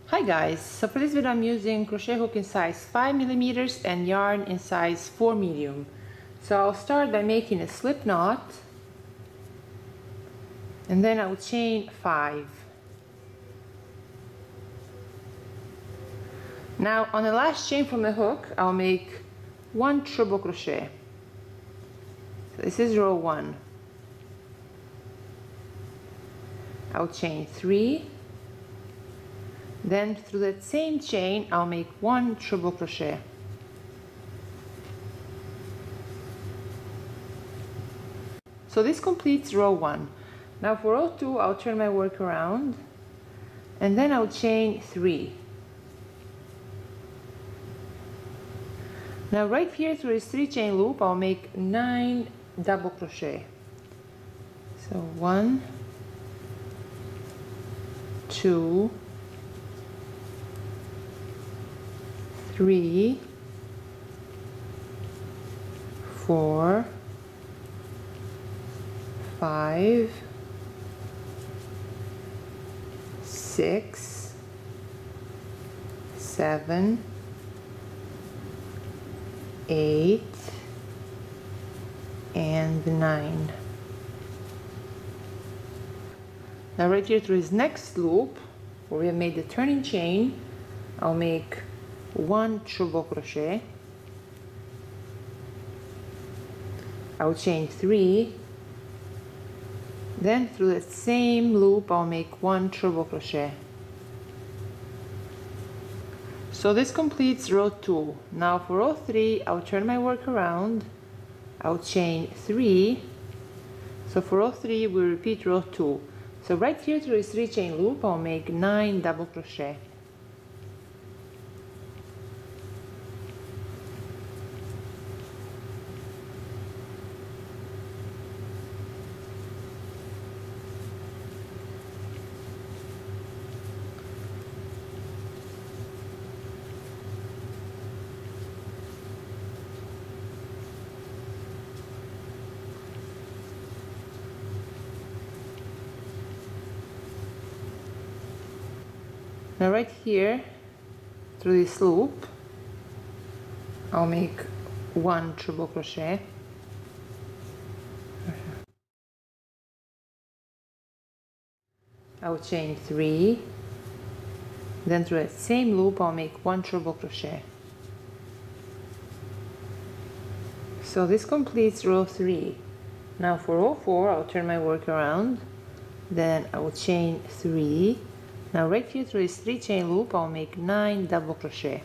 Hi guys, so for this video I'm using crochet hook in size 5mm and yarn in size 4 medium. So I'll start by making a slip knot and then I'll chain 5. Now on the last chain from the hook I'll make 1 treble crochet. So this is row 1. I'll chain 3. Then through that same chain I'll make 1 treble crochet. So this completes row 1. Now for row 2 I'll turn my work around and then I'll chain 3. Now right here through this 3 chain loop I'll make 9 double crochet. So 1, 2, 3, 4, 5, 6, 7, 8, and 9. Now right here through this next loop where we have made the turning chain, I'll make 1 treble crochet. I'll chain 3. Then through the same loop I'll make 1 treble crochet. So this completes row 2. Now for row 3 I'll turn my work around. I'll chain 3. So for row 3 we repeat row 2. So right here through this 3 chain loop I'll make 9 double crochet. Now right here through this loop I'll make 1 treble crochet. I'll chain 3. Then through that same loop I'll make 1 treble crochet. So this completes row 3. Now for row 4 I'll turn my work around. Then I will chain 3. Now right here through this 3 chain loop I'll make 9 double crochet.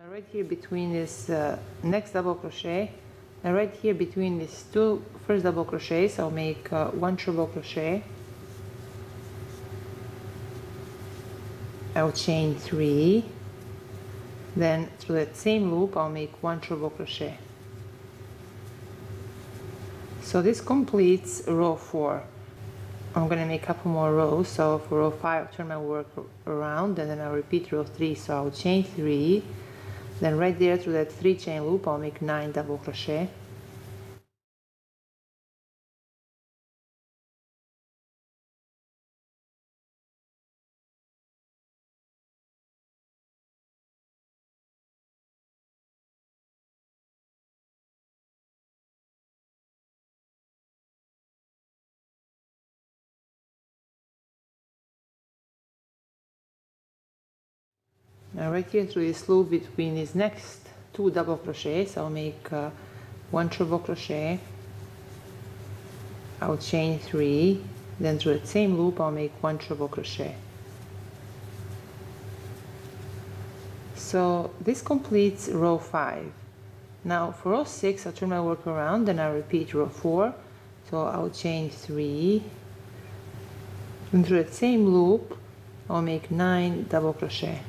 Now right here between this next double crochet, and right here between these 2 first double crochets I'll make 1 treble crochet. I'll chain 3. Then through that same loop I'll make 1 treble crochet. So this completes row 4. I'm going to make a couple more rows. So for row 5 I'll turn my work around and then I'll repeat row 3. So I'll chain 3. Then right there through that 3 chain loop I'll make 9 double crochet. Now right here through this loop between these next 2 double crochets I'll make 1 treble crochet. I'll chain 3. Then through that same loop I'll make 1 treble crochet. So this completes row 5. Now for row 6 I'll turn my work around and I'll repeat row 4. So I'll chain 3, and through that same loop I'll make 9 double crochet.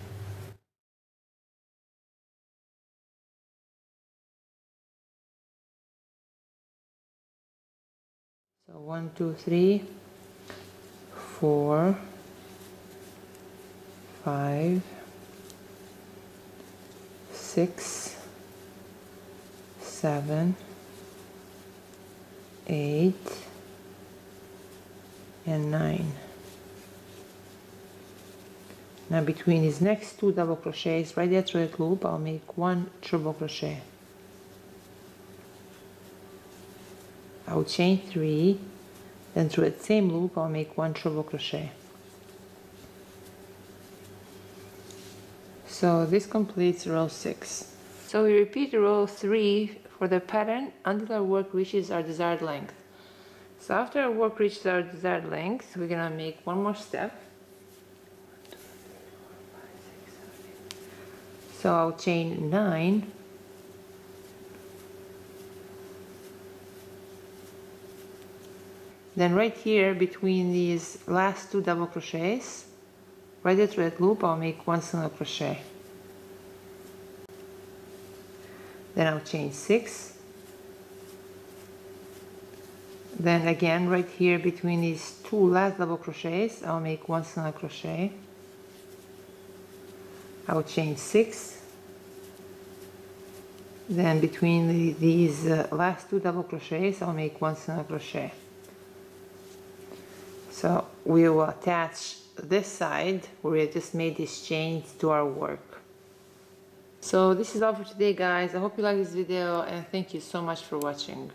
So 1, 2, 3, 4, 5, 6, 7, 8, and 9. Now between these next 2 double crochets, right there through that loop, I'll make 1 triple crochet. I'll chain 3, then through that same loop I'll make 1 triple crochet. So this completes row 6. So we repeat row 3 for the pattern until our work reaches our desired length. So after our work reaches our desired length, we're gonna make one more step. So I'll chain 9, then right here between these last 2 double crochets, right there through that loop, I'll make 1 single crochet. Then I'll chain 6, then again right here between these 2 last double crochets, I'll make 1 single crochet. I'll chain 6, then between these last 2 double crochets I'll make 1 single crochet. So we will attach this side where we just made these chains to our work. So this is all for today, guys. I hope you like this video and thank you so much for watching.